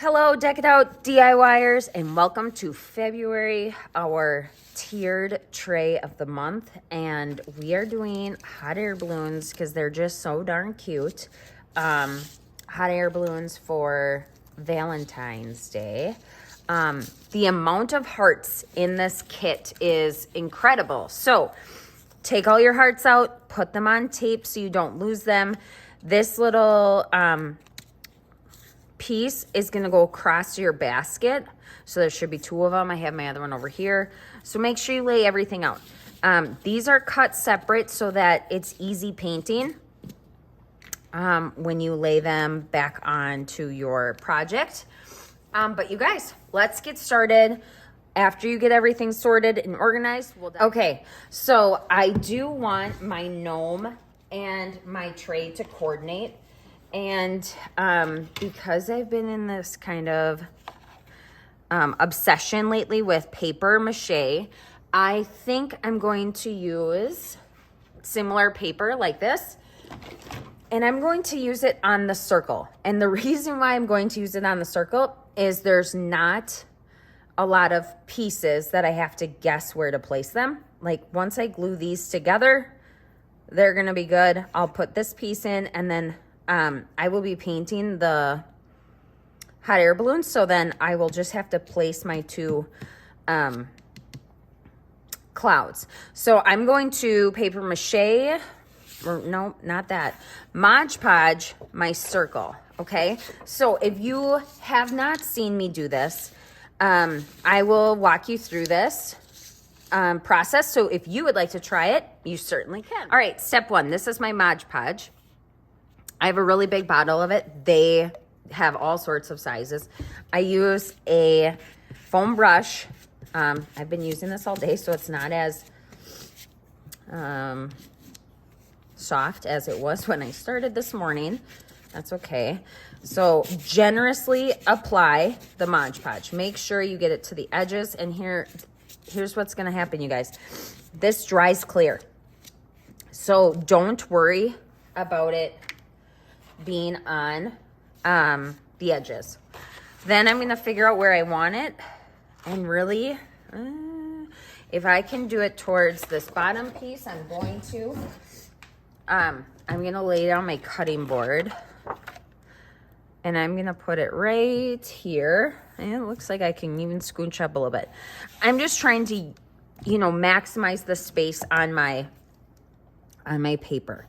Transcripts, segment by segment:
Hello, Deck It Out DIYers, and welcome to February, our tiered tray of the month. And we are doing hot air balloons because they're just so darn cute. Hot air balloons for Valentine's Day. The amount of hearts in this kit is incredible. So take all your hearts out, put them on tape so you don't lose them. This little piece is going to go across your basket. So there should be two of them. I have my other one over here. So make sure you lay everything out. These are cut separate so that it's easy painting when you lay them back onto your project. But you guys, let's get started. After you get everything sorted and organized, okay, so I do want my gnome and my tray to coordinate. And because I've been in this kind of obsession lately with paper mache, I think I'm going to use similar paper like this. And I'm going to use it on the circle. And the reason why I'm going to use it on the circle is there's not a lot of pieces that I have to guess where to place them. Like once I glue these together, they're gonna be good. I'll put this piece in and then I will be painting the hot air balloons, so then I will just have to place my two clouds. So I'm going to paper mache, or no, not that, Mod Podge my circle, okay? So if you have not seen me do this, I will walk you through this process. So if you would like to try it, you certainly can. All right, step one, this is my Mod Podge. I have a really big bottle of it. They have all sorts of sizes. I use a foam brush. I've been using this all day, so it's not as soft as it was when I started this morning. That's okay. So generously apply the Mod Podge. Make sure you get it to the edges. And here's what's going to happen, you guys. This dries clear. So don't worry about it being on the edges. Then I'm going to figure out where I want it, and really if I can do it towards this bottom piece, I'm going to lay down my cutting board and I'm going to put it right here, and it looks like I can even scooch up a little bit. I'm just trying to maximize the space on my paper.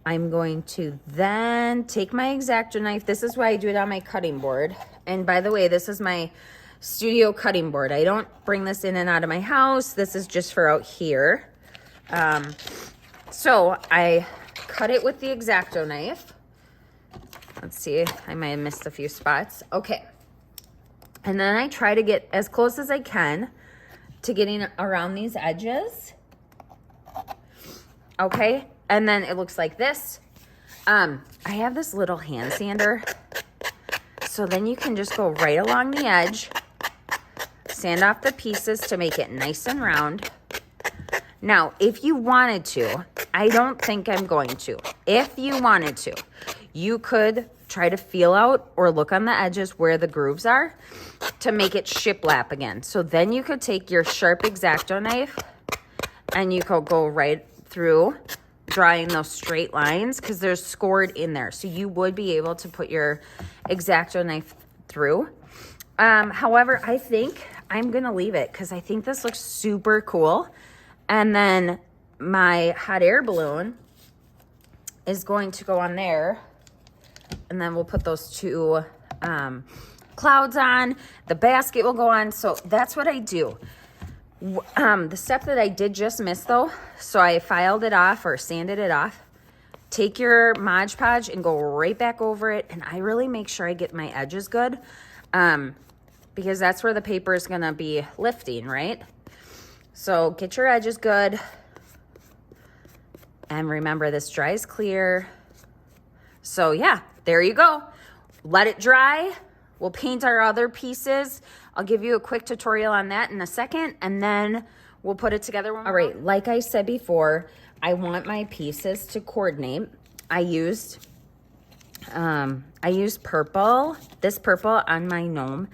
I'm going to then take my X-Acto knife. This is why I do it on my cutting board. And by the way, this is my studio cutting board. I don't bring this in and out of my house. This is just for out here. So I cut it with the X-Acto knife. Let's see, I might have missed a few spots. Okay. And then I try to get as close as I can to getting around these edges. Okay. And then it looks like this. I have this little hand sander. So then you can just go right along the edge, sand off the pieces to make it nice and round. Now, if you wanted to, I don't think I'm going to. If you wanted to, you could try to feel out or look on the edges where the grooves are to make it shiplap again. So then you could take your sharp X-Acto knife and you could go right through drawing those straight lines because there's scored in there. So you would be able to put your X-Acto knife through. However, I think I'm going to leave it because I think this looks super cool. And then my hot air balloon is going to go on there. And then we'll put those two clouds on. The basket will go on. So that's what I do. The step that I did just miss though, so I filed it off or sanded it off. Take your Mod Podge and go right back over it, and I really make sure I get my edges good, because that's where the paper is gonna be lifting, right? So get your edges good, and remember this dries clear. So yeah, there you go. Let it dry. We'll paint our other pieces. I'll give you a quick tutorial on that in a second, and then we'll put it together. All right, like I said before, I want my pieces to coordinate. I used I use purple, this purple on my gnome.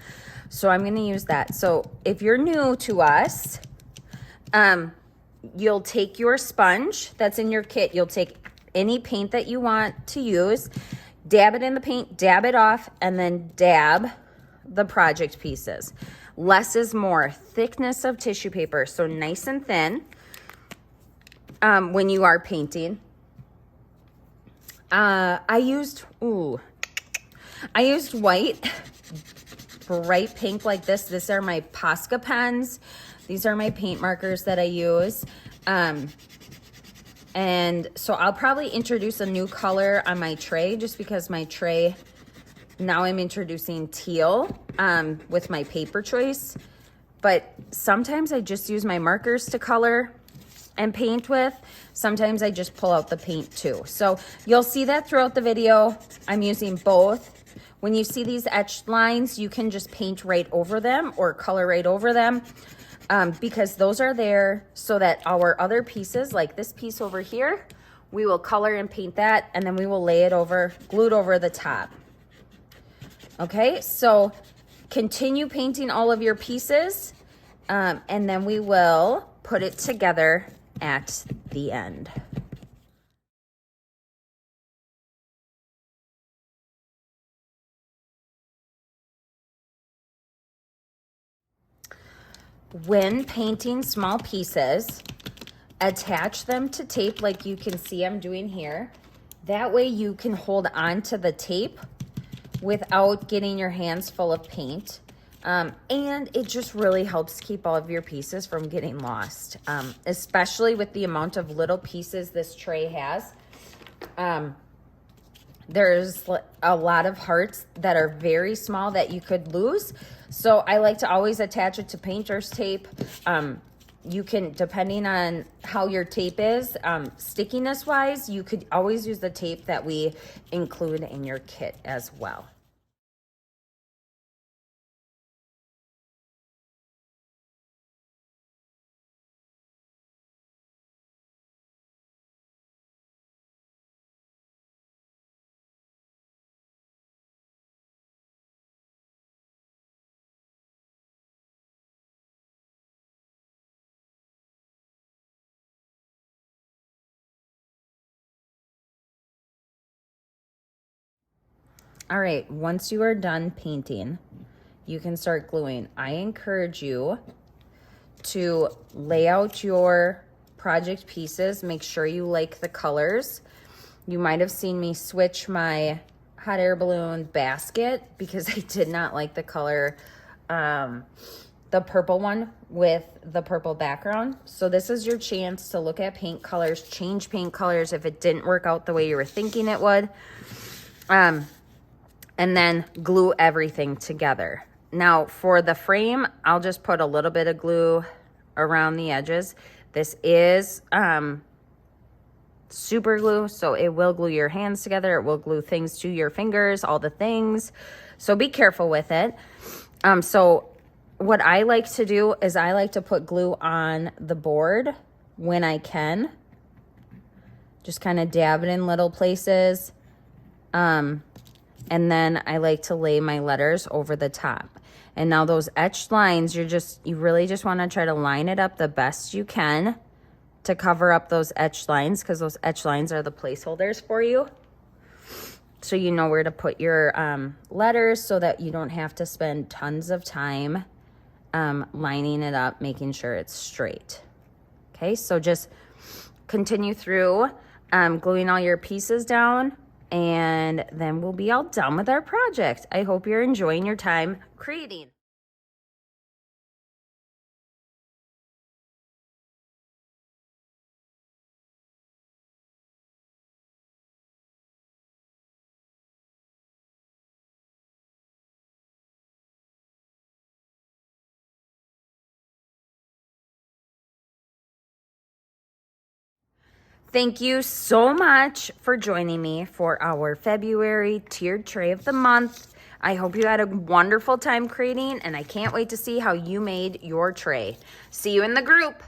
So I'm going to use that. So if you're new to us, you'll take your sponge that's in your kit. You'll take any paint that you want to use, dab it in the paint, dab it off, and then dab the project pieces. Less is more. Thickness of tissue paper, so nice and thin when you are painting. I used white, bright pink like this. These are my Posca pens. These are my paint markers that I use. And so I'll probably introduce a new color on my tray just because my tray, now I'm introducing teal with my paper choice. But sometimes I just use my markers to color and paint with. Sometimes I just pull out the paint too. So you'll see that throughout the video. I'm using both. When you see these etched lines, you can just paint right over them or color right over them. Because those are there so that our other pieces, like this piece over here, we will color and paint that, and then we will lay it over, glue it over the top. Okay, so continue painting all of your pieces, and then we will put it together at the end. When painting small pieces, attach them to tape like you can see I'm doing here. That way you can hold on to the tape without getting your hands full of paint. And it just really helps keep all of your pieces from getting lost, especially with the amount of little pieces this tray has. There's a lot of hearts that are very small that you could lose. So I like to always attach it to painter's tape. You can, depending on how your tape is, stickiness wise, you could always use the tape that we include in your kit as well. All right, once you are done painting, you can start gluing. I encourage you to lay out your project pieces. Make sure you like the colors. You might have seen me switch my hot air balloon basket because I did not like the color, the purple one with the purple background. So this is your chance to look at paint colors, change paint colors if it didn't work out the way you were thinking it would. And then glue everything together. Now for the frame, I'll just put a little bit of glue around the edges. This is super glue, so it will glue your hands together. It will glue things to your fingers, all the things. So be careful with it. So what I like to do is I like to put glue on the board when I can. Just kind of dab it in little places. And then I like to lay my letters over the top. And now those etched lines, you really just want to try to line it up the best you can to cover up those etched lines, because those etched lines are the placeholders for you. So you know where to put your letters so that you don't have to spend tons of time lining it up, making sure it's straight. Okay, so just continue through gluing all your pieces down, and then we'll be all done with our project. I hope you're enjoying your time creating. Thank you so much for joining me for our February tiered tray of the month. I hope you had a wonderful time creating, and I can't wait to see how you made your tray. See you in the group.